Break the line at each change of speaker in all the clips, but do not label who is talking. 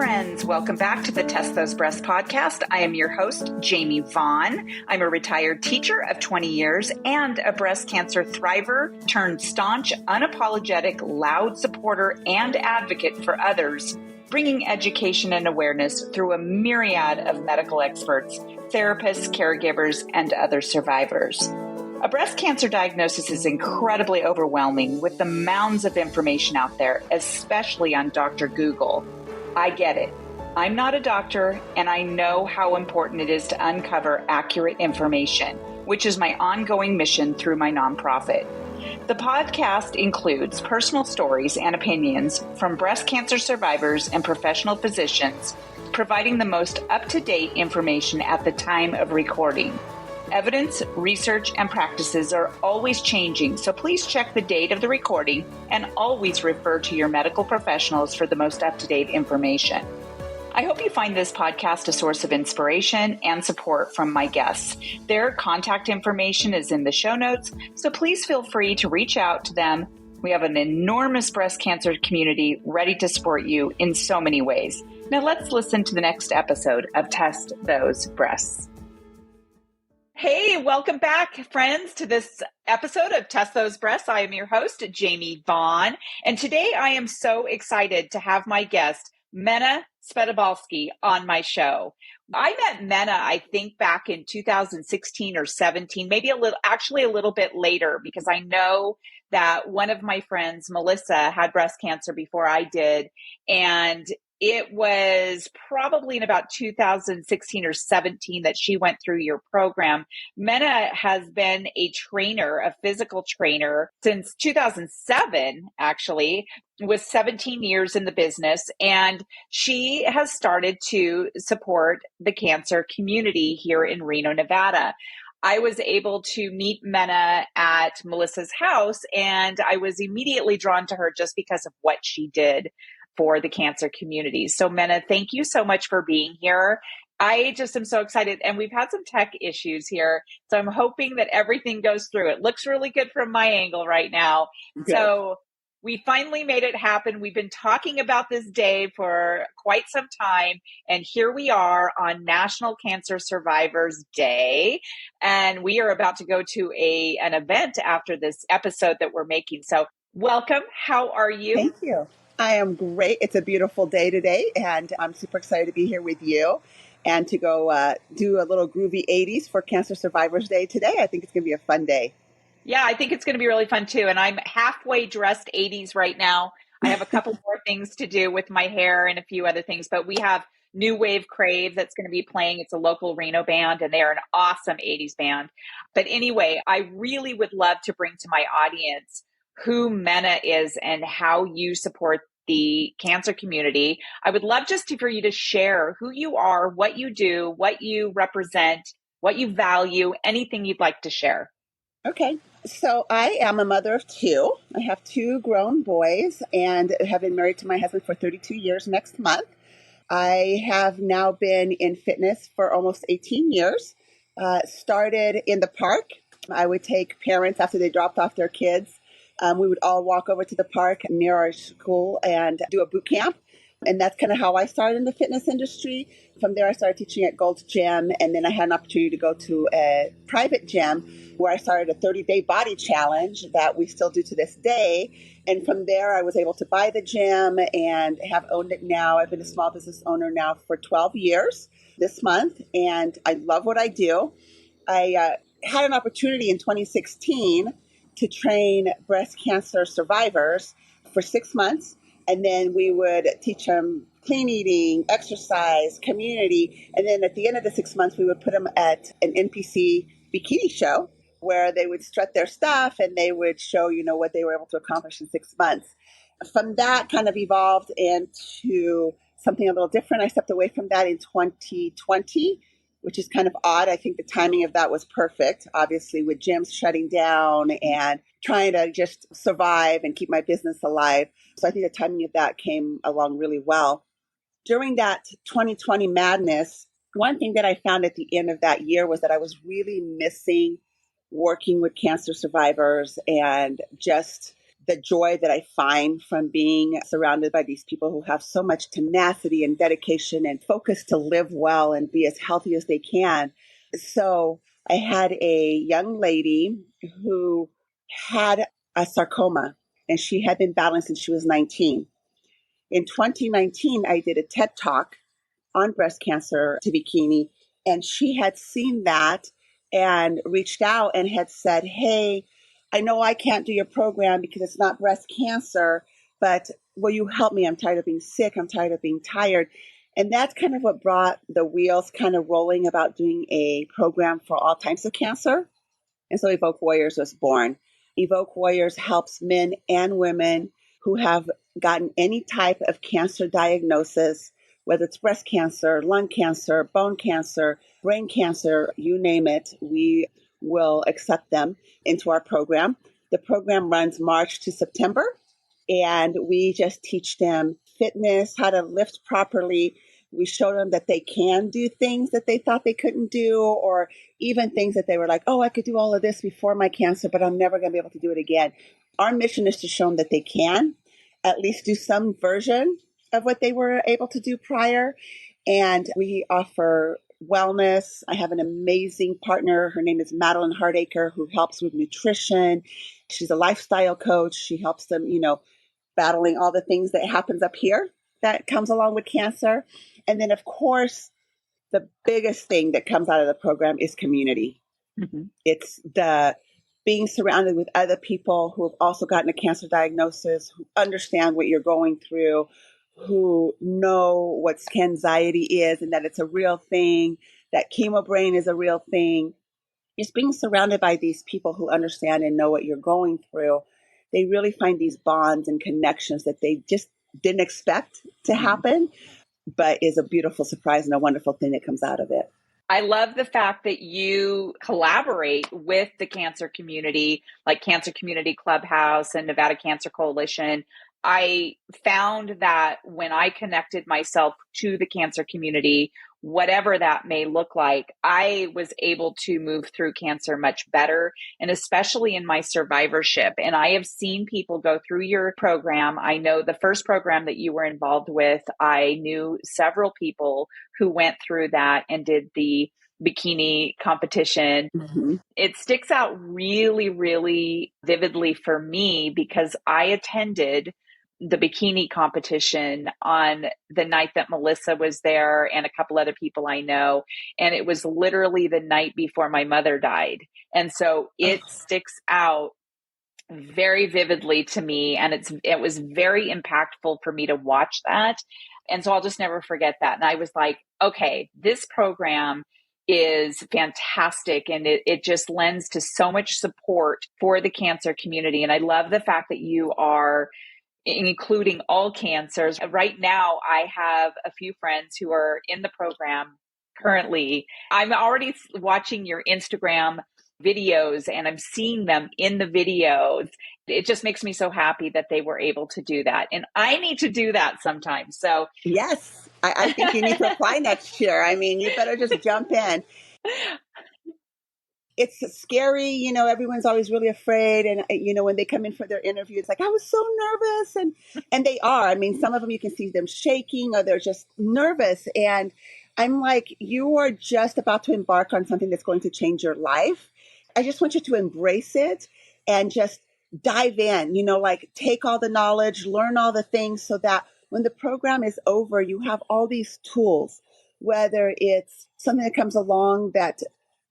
friends. Welcome back to the Test Those Breasts podcast. I am your host, Jamie Vaughn. I'm a retired teacher of 20 years and a breast cancer thriver turned staunch, unapologetic, loud supporter and advocate for others, bringing education and awareness through a myriad of medical experts, therapists, caregivers, and other survivors. A breast cancer diagnosis is incredibly overwhelming with the mounds of information out there, especially on Dr. Google. I get it. I'm not a doctor, and I know how important it is to uncover accurate information, which is my ongoing mission through my nonprofit. The podcast includes personal stories and opinions from breast cancer survivors and professional physicians, providing the most up-to-date information at the time of recording. Evidence, research, and practices are always changing, so please check the date of the recording and always refer to your medical professionals for the most up-to-date information. I hope you find this podcast a source of inspiration and support from my guests. Their contact information is in the show notes, so please feel free to reach out to them. We have an enormous breast cancer community ready to support you in so many ways. Now let's listen to the next episode of Test Those Breasts. Hey, welcome back, friends, to this episode of Test Those Breasts. I am your host, Jamie Vaughn, and today I am so excited to have my guest, Mena Spodobalski, on my show. I met Mena, I think, back in 2016 or 17, maybe a little bit later, because I know that one of my friends, Melissa, had breast cancer before I did, and it was probably in about 2016 or 17 that she went through your program. Mena has been a trainer, a physical trainer, since 2007, actually, with 17 years in the business. And she has started to support the cancer community here in Reno, Nevada. I was able to meet Mena at Melissa's house, and I was immediately drawn to her just because of what she did for the cancer community. So Mena, thank you so much for being here. I just am so excited. And we've had some tech issues here, so I'm hoping that everything goes through. It looks really good from my angle right now. Good. So we finally made it happen. We've been talking about this day for quite some time. And here we are on National Cancer Survivors Day. And we are about to go to an event after this episode that we're making. So welcome. How are you?
Thank you. I am great. It's a beautiful day today, and I'm super excited to be here with you and to go do a little groovy 80s for Cancer Survivors Day today. I think it's going to be a fun day.
Yeah, I think it's going to be really fun too. And I'm halfway dressed 80s right now. I have a couple more things to do with my hair and a few other things, but we have New Wave Crave that's going to be playing. It's a local Reno band, and they are an awesome 80s band. But anyway, I really would love to bring to my audience who Mena is and how you support the cancer community. I would love just for you to share who you are, what you do, what you represent, what you value, anything you'd like to share.
Okay. So I am a mother of two. I have two grown boys and have been married to my husband for 32 years next month. I have now been in fitness for almost 18 years. Started in the park. I would take parents after they dropped off their kids. We would all walk over to the park near our school and do a boot camp. And that's kind of how I started in the fitness industry. From there, I started teaching at Gold's Gym. And then I had an opportunity to go to a private gym where I started a 30-day body challenge that we still do to this day. And from there, I was able to buy the gym and have owned it now. I've been a small business owner now for 12 years this month. And I love what I do. I had an opportunity in 2016 to train breast cancer survivors for 6 months. And then we would teach them clean eating, exercise, community. And then at the end of the 6 months, we would put them at an NPC bikini show where they would strut their stuff and they would show, what they were able to accomplish in 6 months. From that kind of evolved into something a little different. I stepped away from that in 2020, which is kind of odd. I think the timing of that was perfect, obviously, with gyms shutting down and trying to just survive and keep my business alive. So I think the timing of that came along really well. During that 2020 madness, one thing that I found at the end of that year was that I was really missing working with cancer survivors and just the joy that I find from being surrounded by these people who have so much tenacity and dedication and focus to live well and be as healthy as they can. So I had a young lady who had a sarcoma, and she had been battling since she was 19. In 2019, I did a TED Talk on breast cancer to Bikini, and she had seen that and reached out and had said, "Hey, I know I can't do your program because it's not breast cancer, but will you help me? I'm tired of being sick. I'm tired of being tired." And that's kind of what brought the wheels kind of rolling about doing a program for all types of cancer. And so Evoke Warriors was born. Evoke Warriors helps men and women who have gotten any type of cancer diagnosis, whether it's breast cancer, lung cancer, bone cancer, brain cancer, you name it. We will accept them into our program. The program runs March to September, and we just teach them fitness, how to lift properly. We show them that they can do things that they thought they couldn't do, or even things that they were like, oh, I could do all of this before my cancer, but I'm never going to be able to do it again. Our mission is to show them that they can at least do some version of what they were able to do prior. And we offer wellness. I have an amazing partner. Her name is Madeline Hardacre, who helps with nutrition. She's a lifestyle coach. She helps them, battling all the things that happens up here that comes along with cancer. And then, of course, the biggest thing that comes out of the program is community. Mm-hmm. It's the being surrounded with other people who have also gotten a cancer diagnosis, who understand what you're going through, who know what anxiety is and that it's a real thing, that chemo brain is a real thing. Just being surrounded by these people who understand and know what you're going through, they really find these bonds and connections that they just didn't expect to happen, but is a beautiful surprise and a wonderful thing that comes out of it.
I love the fact that you collaborate with the cancer community, like Cancer Community Clubhouse and Nevada Cancer Coalition. I found that when I connected myself to the cancer community, whatever that may look like, I was able to move through cancer much better, and especially in my survivorship. And I have seen people go through your program. I know the first program that you were involved with, I knew several people who went through that and did the bikini competition. Mm-hmm. It sticks out really, really vividly for me because I attended the bikini competition on the night that Melissa was there and a couple other people I know. And it was literally the night before my mother died. And so it sticks out very vividly to me. And it was very impactful for me to watch that. And so I'll just never forget that. And I was like, okay, this program is fantastic. And it just lends to so much support for the cancer community. And I love the fact that you are including all cancers. Right now, I have a few friends who are in the program currently. I'm already watching your Instagram videos and I'm seeing them in the videos. It just makes me so happy that they were able to do that. And I need to do that sometimes. So
yes, I think you need to apply next year. I mean, you better just jump in. It's scary, everyone's always really afraid. And, when they come in for their interview, it's like, I was so nervous. And they are. I mean, some of them you can see them shaking or they're just nervous. And I'm like, you are just about to embark on something that's going to change your life. I just want you to embrace it and just dive in, take all the knowledge, learn all the things so that when the program is over, you have all these tools, whether it's something that comes along that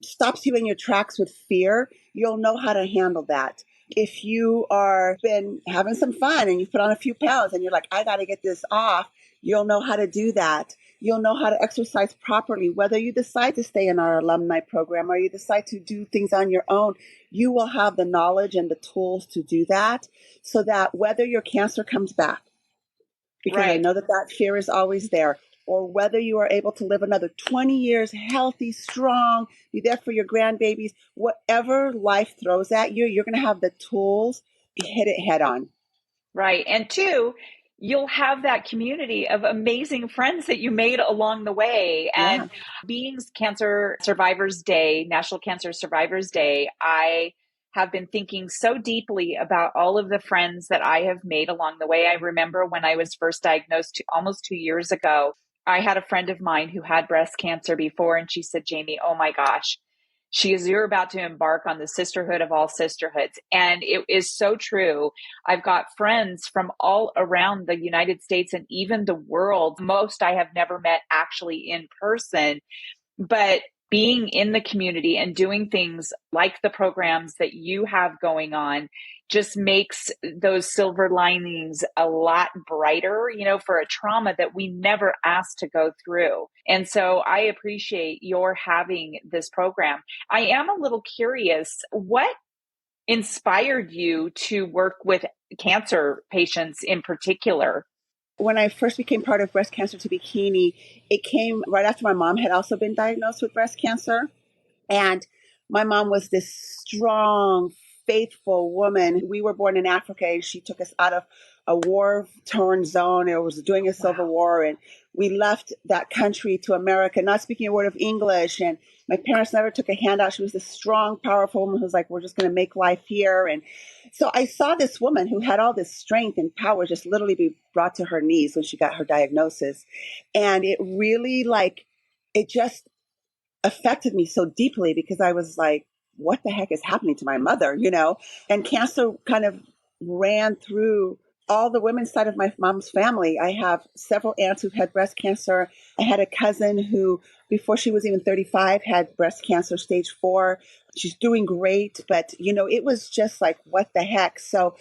stops you in your tracks with fear, you'll know how to handle that. If you are been having some fun and you put on a few pounds and you're like, I got to get this off, you'll know how to do that. You'll know how to exercise properly, whether you decide to stay in our alumni program or you decide to do things on your own, you will have the knowledge and the tools to do that so that whether your cancer comes back, because right. I know that fear is always there, or whether you are able to live another 20 years healthy, strong, be there for your grandbabies, whatever life throws at you, you're going to have the tools to hit it head on.
Right. And two, you'll have that community of amazing friends that you made along the way. And being Cancer Survivors Day, National Cancer Survivors Day, I have been thinking so deeply about all of the friends that I have made along the way. I remember when I was first diagnosed almost 2 years ago, I had a friend of mine who had breast cancer before, and she said, Jamie, oh my gosh, you're about to embark on the sisterhood of all sisterhoods. And it is so true. I've got friends from all around the United States and even the world. Most I have never met actually in person, but being in the community and doing things like the programs that you have going on just makes those silver linings a lot brighter, for a trauma that we never asked to go through. And so I appreciate your having this program. I am a little curious, what inspired you to work with cancer patients in particular?
When I first became part of Breast Cancer to Bikini, it came right after my mom had also been diagnosed with breast cancer. And my mom was this strong, faithful woman. We were born in Africa, and she took us out of a war-torn zone. It was during a civil war, and we left that country to America, not speaking a word of English. And my parents never took a handout. She was this strong, powerful woman who was like, we're just going to make life here. And so I saw this woman who had all this strength and power just literally be brought to her knees when she got her diagnosis. And it really it just affected me so deeply, because I was like, what the heck is happening to my mother, And cancer kind of ran through all the women's side of my mom's family. I have several aunts who've had breast cancer. I had a cousin who, before she was even 35, had breast cancer, stage 4. She's doing great. But, it was just like, what the heck? So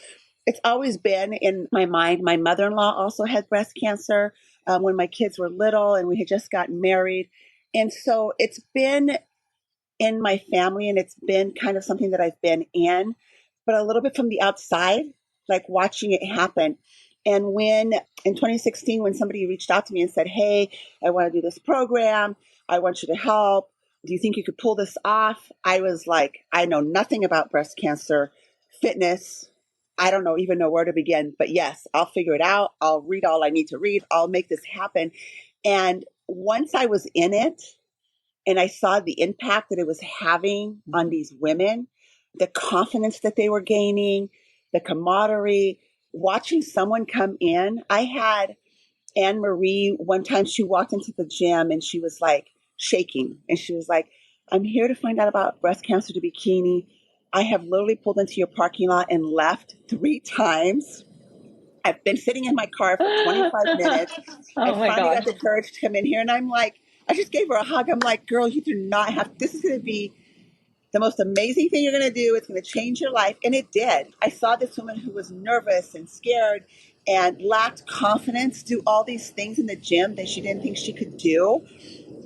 it's always been in my mind. My mother-in-law also had breast cancer when my kids were little, and we had just gotten married. And so it's been in my family, and it's been kind of something that I've been in, but a little bit from the outside, like watching it happen. And when in 2016, when somebody reached out to me and said, hey, I want to do this program, I want you to help. Do you think you could pull this off? I was like, I know nothing about breast cancer, fitness. I don't even know where to begin, but yes, I'll figure it out. I'll read all I need to read. I'll make this happen. And once I was in it and I saw the impact that it was having on these women, the confidence that they were gaining, the camaraderie, watching someone come in. I had Anne Marie one time, she walked into the gym and she was like shaking. And she was like, I'm here to find out about breast cancer to bikini. I have literally pulled into your parking lot and left 3 times. I've been sitting in my car for 25 minutes. I
Oh my
finally got
gosh.
the courage to come in here, and I'm like, I just gave her a hug. I'm like, girl, you do not have, this is going to be the most amazing thing you're going to do. It's going to change your life. And it did. I saw this woman who was nervous and scared and lacked confidence do all these things in the gym that she didn't think she could do,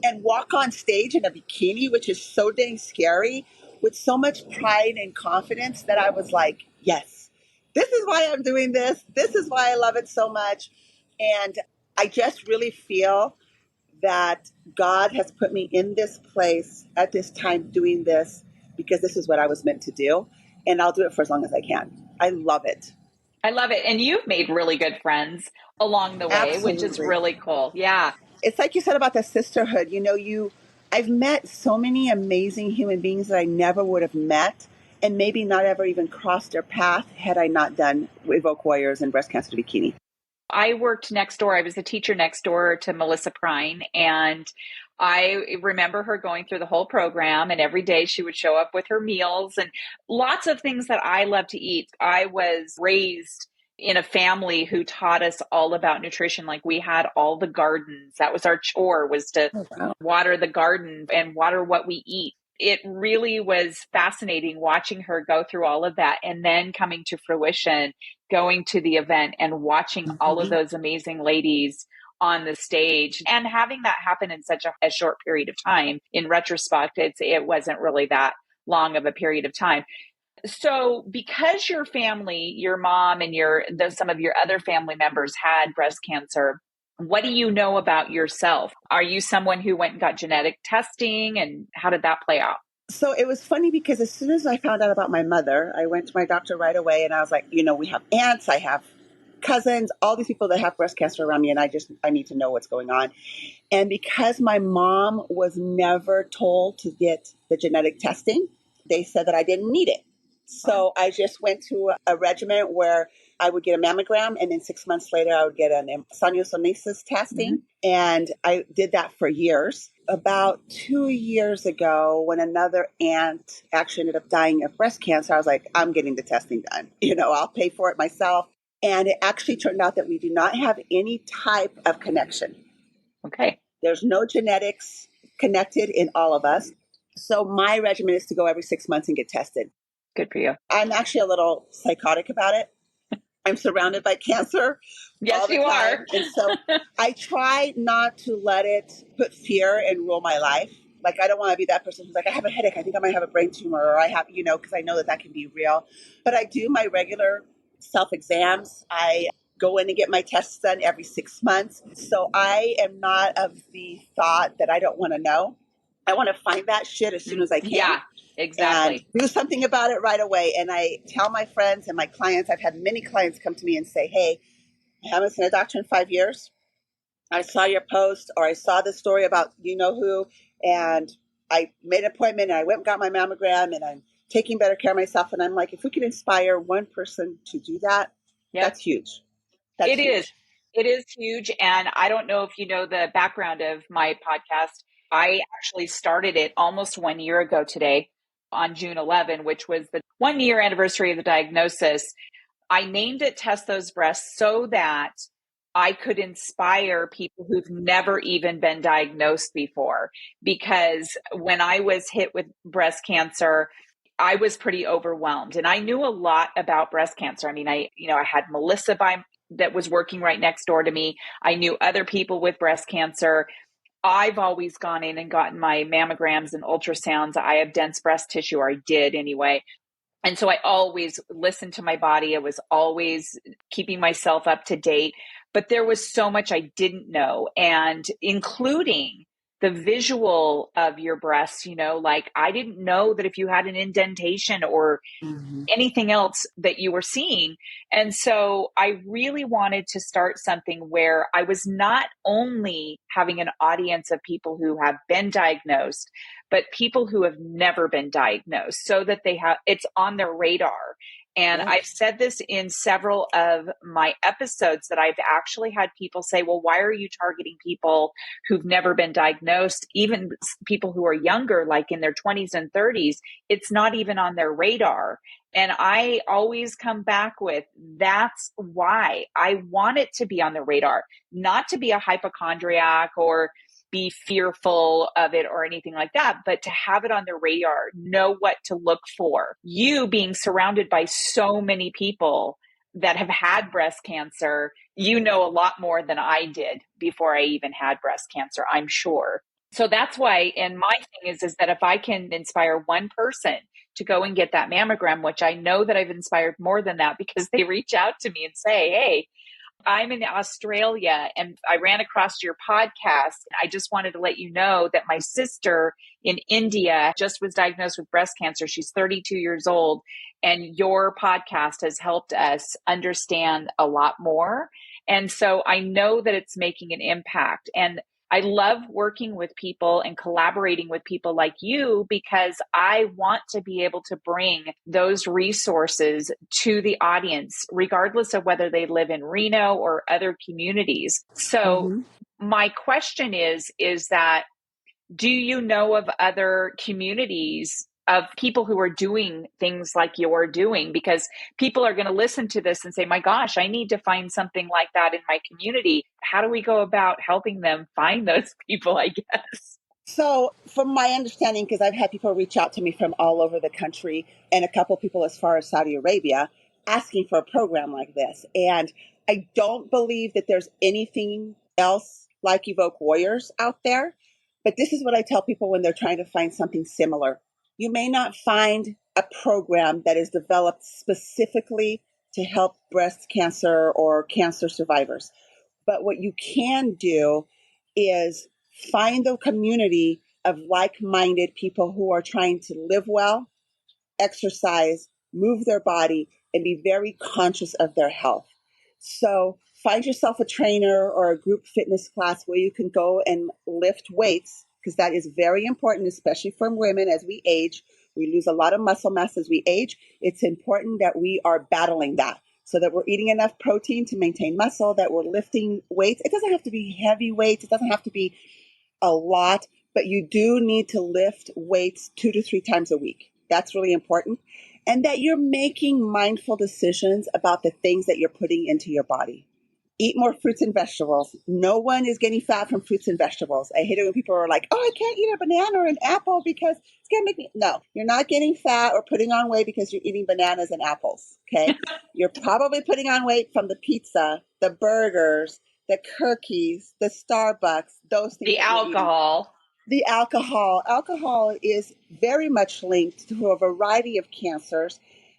and walk on stage in a bikini, which is so dang scary, with so much pride and confidence that I was like, yes, this is why I'm doing this. This is why I love it so much. And I just really feel that God has put me in this place at this time doing this because this is what I was meant to do. And I'll do it for as long as I can. I love it.
I love it. And you've made really good friends along the way, which is
Absolutely.
really cool. Yeah.
It's like you said about the sisterhood. I've met so many amazing human beings that I never would have met, and maybe not ever even crossed their path had I not done Evoke Warriors and Breast Cancer to Bikini.
I worked next door. I was the teacher next door to Melissa Prine, and I remember her going through the whole program, and every day she would show up with her meals and lots of things that I love to eat. I was raised in a family who taught us all about nutrition. Like, we had all the gardens. That was our chore, was to
Oh, wow.
water the garden and water what we eat. It really was fascinating watching her go through all of that, and then coming to fruition, going to the event and watching all of those amazing ladies on the stage, and having that happen in such a short period of time. In retrospect, it wasn't really that long of a period of time. So because your family, your mom and some of your other family members had breast cancer, what do you know about yourself? Are you someone who went and got genetic testing, and how did that play out?
So it was funny because as soon as I found out about my mother, I went to my doctor right away, and I was like, we have aunts, I have cousins, all these people that have breast cancer around me, and I need to know what's going on. And because my mom was never told to get the genetic testing, they said that I didn't need it. So I just went to a regimen where I would get a mammogram, and then 6 months later, I would get an soniosonesis testing. And I did that for years. About 2 years ago, when another aunt actually ended up dying of breast cancer, I was like, I'm getting the testing done. I'll pay for it myself. And it actually turned out that we do not have any type of connection.
Okay.
There's no genetics connected in all of us. So my regimen is to go every 6 months and get tested.
Good for you.
I'm actually a little psychotic about it. I'm surrounded by cancer all the
Yes, you
time.
are.
And so I try not to let it put fear and rule my life. Like, I don't want to be that person who's like, I have a headache. I think I might have a brain tumor, or I have, because I know that can be real. But I do my regular self-exams. I go in and get my tests done every 6 months. So I am not of the thought that I don't want to know. I want to find that shit as soon as I can.
Yeah, exactly.
And do something about it right away. And I tell my friends and my clients, I've had many clients come to me and say, hey, I haven't seen a doctor in 5 years. I saw your post, or I saw this story about who, and I made an appointment, and I went and got my mammogram, and I'm taking better care of myself. And I'm like, if we can inspire one person to do that, that's huge. That's huge.
It is huge. And I don't know if you know the background of my podcast. I actually started it almost 1 year ago today on June 11, which was the 1 year anniversary of the diagnosis. I named it Test Those Breasts so that I could inspire people who've never even been diagnosed before. Because when I was hit with breast cancer, I was pretty overwhelmed, and I knew a lot about breast cancer. I mean, I had Melissa that was working right next door to me. I knew other people with breast cancer. I've always gone in and gotten my mammograms and ultrasounds. I have dense breast tissue, or I did anyway. And so I always listened to my body. I was always keeping myself up to date, but there was so much I didn't know, and including the visual of your breasts, like I didn't know that if you had an indentation or anything else that you were seeing. And so I really wanted to start something where I was not only having an audience of people who have been diagnosed, but people who have never been diagnosed, so that it's on their radar. And I've said this in several of my episodes, that I've actually had people say, well, why are you targeting people who've never been diagnosed? Even people who are younger, like in their 20s and 30s, it's not even on their radar. And I always come back with, that's why I want it to be on the radar, not to be a hypochondriac or be fearful of it or anything like that, but to have it on the radar, know what to look for. You being surrounded by so many people that have had breast cancer, you know a lot more than I did before I even had breast cancer, I'm sure. So that's why, and my thing is that if I can inspire one person to go and get that mammogram, which I know that I've inspired more than that, because they reach out to me and say, hey, I'm in Australia and I ran across your podcast. I just wanted to let you know that my sister in India just was diagnosed with breast cancer. She's 32 years old. And your podcast has helped us understand a lot more. And so I know that it's making an impact. And I love working with people and collaborating with people like you, because I want to be able to bring those resources to the audience, regardless of whether they live in Reno or other communities. So my question is that, do you know of other communities of people who are doing things like you're doing? Because people are going to listen to this and say, my gosh, I need to find something like that in my community. How do we go about helping them find those people, I guess?
So from my understanding, because I've had people reach out to me from all over the country, and a couple people as far as Saudi Arabia, asking for a program like this. And I don't believe that there's anything else like Evoke Warriors out there. But this is what I tell people when they're trying to find something similar. You may not find a program that is developed specifically to help breast cancer or cancer survivors. But what you can do is find the community of like-minded people who are trying to live well, exercise, move their body, and be very conscious of their health. So find yourself a trainer or a group fitness class where you can go and lift weights, because that is very important, especially for women as we age. We lose a lot of muscle mass as we age. It's important that we are battling that so that we're eating enough protein to maintain muscle, that we're lifting weights. It doesn't have to be heavy weights. It doesn't have to be a lot, but you do need to lift weights 2 to 3 times a week. That's really important. And that you're making mindful decisions about the things that you're putting into your body. Eat more fruits and vegetables. No one is getting fat from fruits and vegetables. I hate it when people are like, oh, I can't eat a banana or an apple because it's going to make me. No, you're not getting fat or putting on weight because you're eating bananas and apples. Okay. You're probably putting on weight from the pizza, the burgers, the cookies, the Starbucks, those things
The
that you're eating.
alcohol.
The alcohol. Alcohol is very much linked to a variety of cancers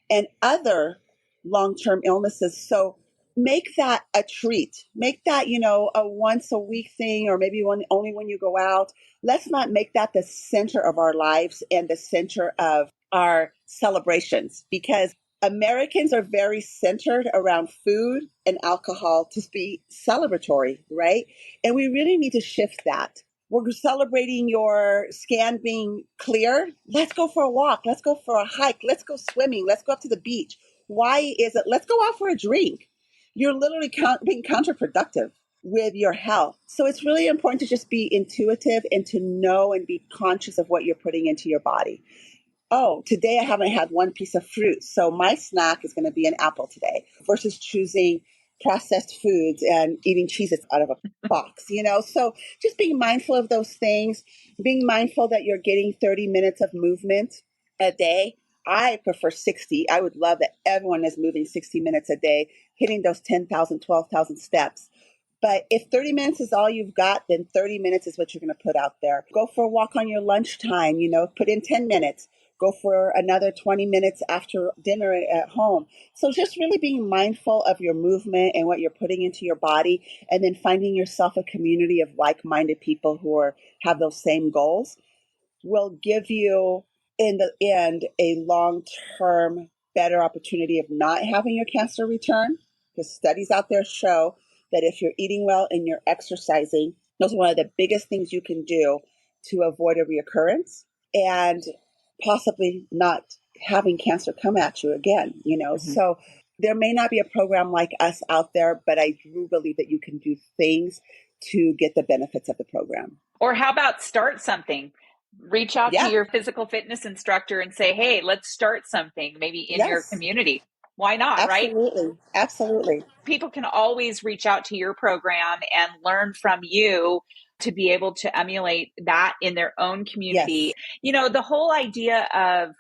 and other long-term illnesses. So make that a treat. Make that, a once a week thing, or maybe only when you go out. Let's not make that the center of our lives and the center of our celebrations, because Americans are very centered around food and alcohol to be celebratory, right? And we really need to shift that. We're celebrating your scan being clear. Let's go for a walk. Let's go for a hike. Let's go swimming. Let's go up to the beach. Why is it? Let's go out for a drink. You're literally being counterproductive with your health. So it's really important to just be intuitive and to know and be conscious of what you're putting into your body. Oh, today I haven't had one piece of fruit, so my snack is going to be an apple today, versus choosing processed foods and eating cheeses out of a box, So just being mindful of those things, being mindful that you're getting 30 minutes of movement a day. I prefer 60. I would love that everyone is moving 60 minutes a day, hitting those 10,000, 12,000 steps. But if 30 minutes is all you've got, then 30 minutes is what you're going to put out there. Go for a walk on your lunchtime, put in 10 minutes. Go for another 20 minutes after dinner at home. So just really being mindful of your movement and what you're putting into your body, and then finding yourself a community of like-minded people who have those same goals will give you, in the end, a long-term better opportunity of not having your cancer return. Because studies out there show that if you're eating well and you're exercising, those are one of the biggest things you can do to avoid a reoccurrence and possibly not having cancer come at you again,
Mm-hmm.
So there may not be a program like us out there, but I do believe that you can do things to get the benefits of the program.
Or how about start something? Reach out to
Yeah.
your physical fitness instructor and say, hey, let's start something maybe in your
Yes.
community. Why not, right?
Absolutely. Absolutely.
People can always reach out to your program and learn from you to be able to emulate that in their own community.
Yes.
The whole idea of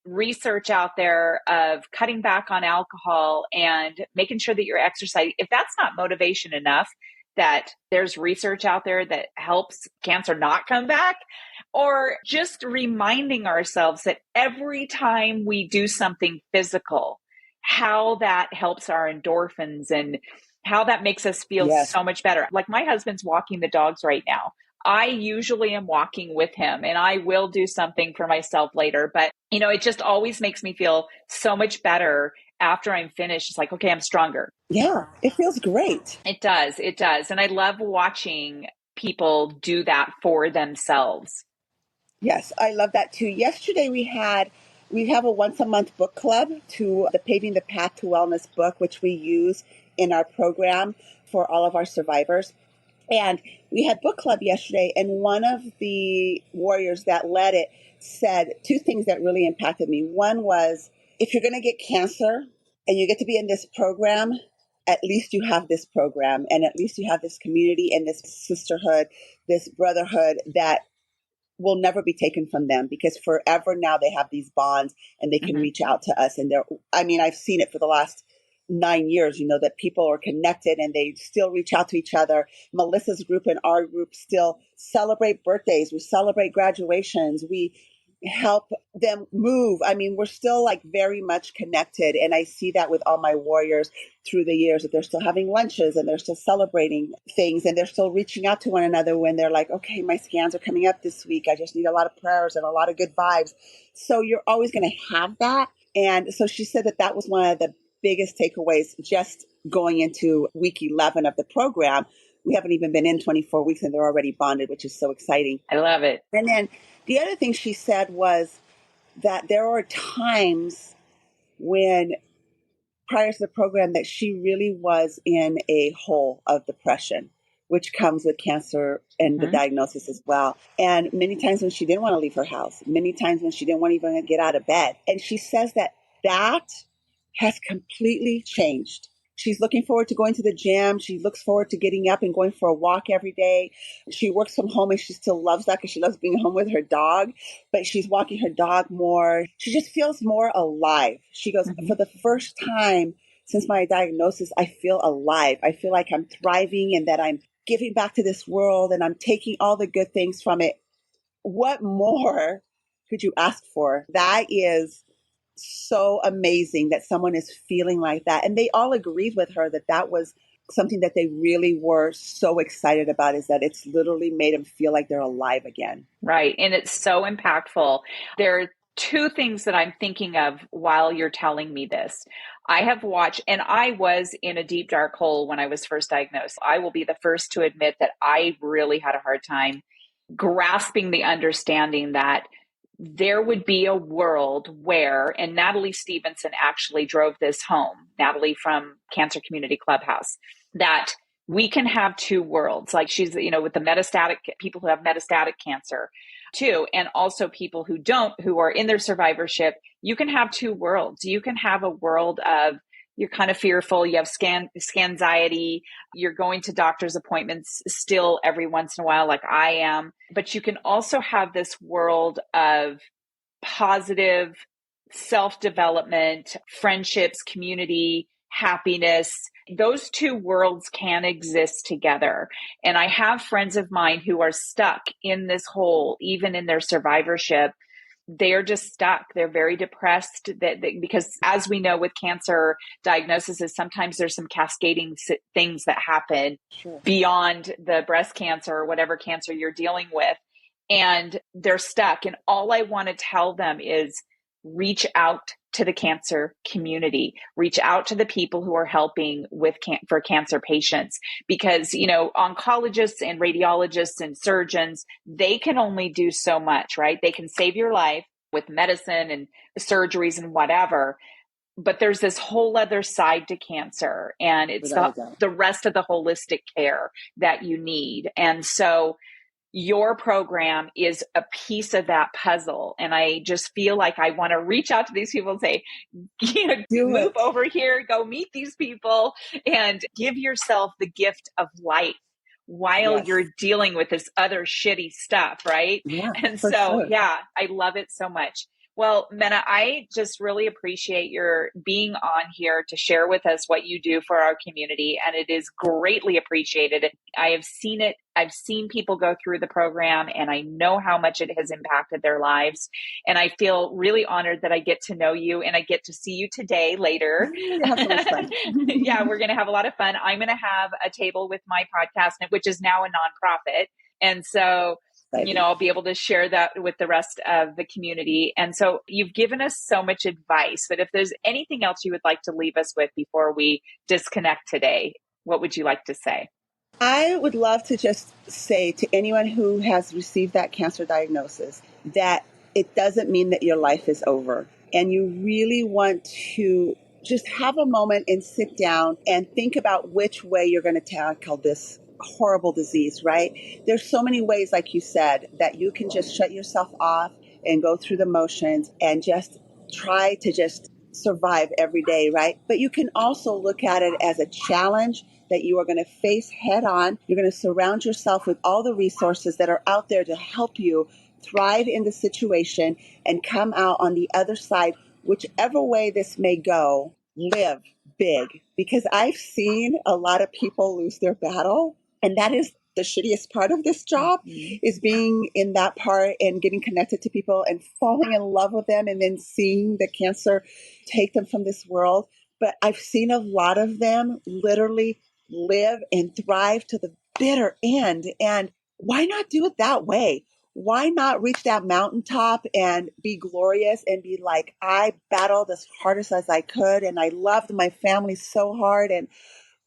research out there of cutting back on alcohol and making sure that you're exercising, if that's not motivation enough, that there's research out there that helps cancer not come back, or just reminding ourselves that every time we do something physical, how that helps our endorphins and how that makes us feel
Yes.
so much better. Like my husband's walking the dogs right now. I usually am walking with him, and I will do something for myself later. But, it just always makes me feel so much better after I'm finished. It's like, okay, I'm stronger.
Yeah. It feels great.
It does. It does. And I love watching people do that for themselves.
Yes, I love that too. Yesterday we have a once a month book club to the Paving the Path to Wellness book, which we use in our program for all of our survivors. And we had book club yesterday, and one of the warriors that led it said two things that really impacted me. One was, if you're going to get cancer and you get to be in this program, at least you have this program, and at least you have this community and this sisterhood, this brotherhood that will never be taken from them, because forever now they have these bonds and they can
Mm-hmm.
reach out to us. And I've seen it for the last 9 years, that people are connected and they still reach out to each other. Melissa's group and our group still celebrate birthdays. We celebrate graduations. We help them move. We're still like very much connected. And I see that with all my warriors through the years, that they're still having lunches and they're still celebrating things, and they're still reaching out to one another when they're like, okay, my scans are coming up this week. I just need a lot of prayers and a lot of good vibes. So you're always going to have that. And so she said that was one of the biggest takeaways just going into week 11 of the program. We haven't even been in 24 weeks and they're already bonded, which is so exciting.
I love it.
And then the other thing she said was, that there were times when prior to the program that she really was in a hole of depression, which comes with cancer and the diagnosis as well. And many times when she didn't want to leave her house, many times when she didn't want to even get out of bed. And she says that that has completely changed. She's looking forward to going to the gym. She looks forward to getting up and going for a walk every day. She works from home and she still loves that because she loves being home with her dog, but she's walking her dog more. She just feels more alive. She goes, for the first time since my diagnosis, I feel alive. I feel like I'm thriving and that I'm giving back to this world and I'm taking all the good things from it. What more could you ask for? That is so amazing that someone is feeling like that. And they all agreed with her that that was something that they really were so excited about, is that it's literally made them feel like they're alive again.
Right. And it's so impactful. There are two things that I'm thinking of while you're telling me this. I have watched, and I was in a deep, dark hole when I was first diagnosed. I will be the first to admit that I really had a hard time grasping the understanding that there would be a world where, and Natalie Stevenson actually drove this home, Natalie from Cancer Community Clubhouse, that we can have two worlds. Like she's, with the metastatic people who have metastatic cancer too, and also people who don't, who are in their survivorship, you can have two worlds. You can have a world of, you're kind of fearful, you have scanxiety, you're going to doctor's appointments still every once in a while, like I am. But you can also have this world of positive self-development, friendships, community, happiness. Those two worlds can exist together. And I have friends of mine who are stuck in this hole, even in their survivorship. They're just stuck. They're very depressed because as we know with cancer diagnosis is sometimes there's some cascading things that happen beyond the breast cancer or whatever cancer you're dealing with. And they're stuck. And all I want to tell them is reach out to the cancer community, reach out to the people who are helping for cancer patients, because, oncologists and radiologists and surgeons, they can only do so much, right? They can save your life with medicine and surgeries and whatever. But there's this whole other side to cancer, and it's the rest of the holistic care that you need. And so your program is a piece of that puzzle. And I just feel like I want to reach out to these people and say, move over here, go meet these people and give yourself the gift of life while you're dealing with this other shitty stuff. Right.
Yeah,
and so, sure. I love it so much. Well, Mena, I just really appreciate your being on here to share with us what you do for our community, and it is greatly appreciated. I have seen it. I've seen people go through the program, and I know how much it has impacted their lives. And I feel really honored that I get to know you, and I get to see you today later.
Have so much fun.
Yeah, we're going to have a lot of fun. I'm going to have a table with my podcast, which is now a nonprofit. And so I'll be able to share that with the rest of the community. And so you've given us so much advice, but if there's anything else you would like to leave us with before we disconnect today, what would you like to say?
I would love to just say to anyone who has received that cancer diagnosis that it doesn't mean that your life is over. And you really want to just have a moment and sit down and think about which way you're going to tackle this horrible disease, right? There's so many ways, like you said, that you can just shut yourself off and go through the motions and just try to just survive every day, right? But you can also look at it as a challenge that you are going to face head on. You're going to surround yourself with all the resources that are out there to help you thrive in the situation and come out on the other side. Whichever way this may go, live big, because I've seen a lot of people lose their battle. And that is the shittiest part of this job, is being in that part and getting connected to people and falling in love with them and then seeing the cancer take them from this world. But I've seen a lot of them literally live and thrive to the bitter end. And why not do it that way? Why not reach that mountaintop and be glorious and be like, I battled as hardest as I could and I loved my family so hard, and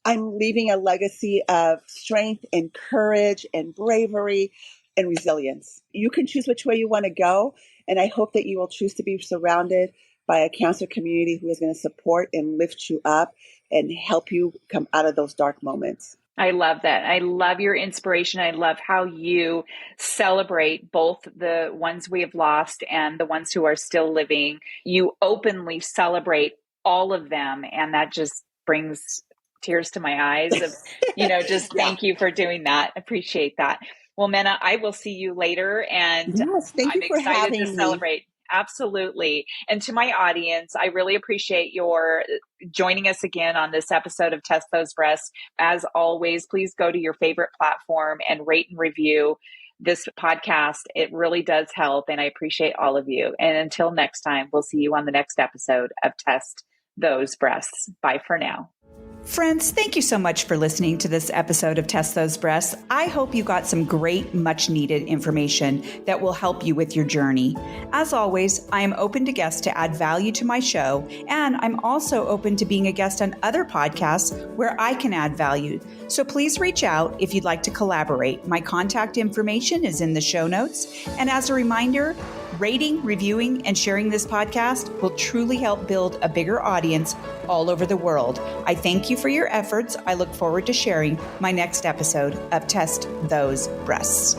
I'm leaving a legacy of strength and courage and bravery and resilience. You can choose which way you want to go. And I hope that you will choose to be surrounded by a cancer community who is going to support and lift you up and help you come out of those dark moments.
I love that. I love your inspiration. I love how you celebrate both the ones we have lost and the ones who are still living. You openly celebrate all of them. And that just brings tears to my eyes of, just
Yeah.
thank you for doing that. Appreciate that. Well, Mena, I will see you later, and
Yes, thank
I'm
you for
excited to
having me.
celebrate. Absolutely. And to my audience, I really appreciate your joining us again on this episode of Test Those Breasts. As always, please go to your favorite platform and rate and review this podcast. It really does help, and I appreciate all of you. And until next time, we'll see you on the next episode of Test Those Breasts. Bye for now. Friends, thank you so much for listening to this episode of Test Those Breasts. I hope you got some great, much needed information that will help you with your journey. As always, I am open to guests to add value to my show, and I'm also open to being a guest on other podcasts where I can add value. So please reach out if you'd like to collaborate. My contact information is in the show notes. And as a reminder, rating, reviewing, and sharing this podcast will truly help build a bigger audience all over the world. I thank you for your efforts. I look forward to sharing my next episode of Test Those Breasts.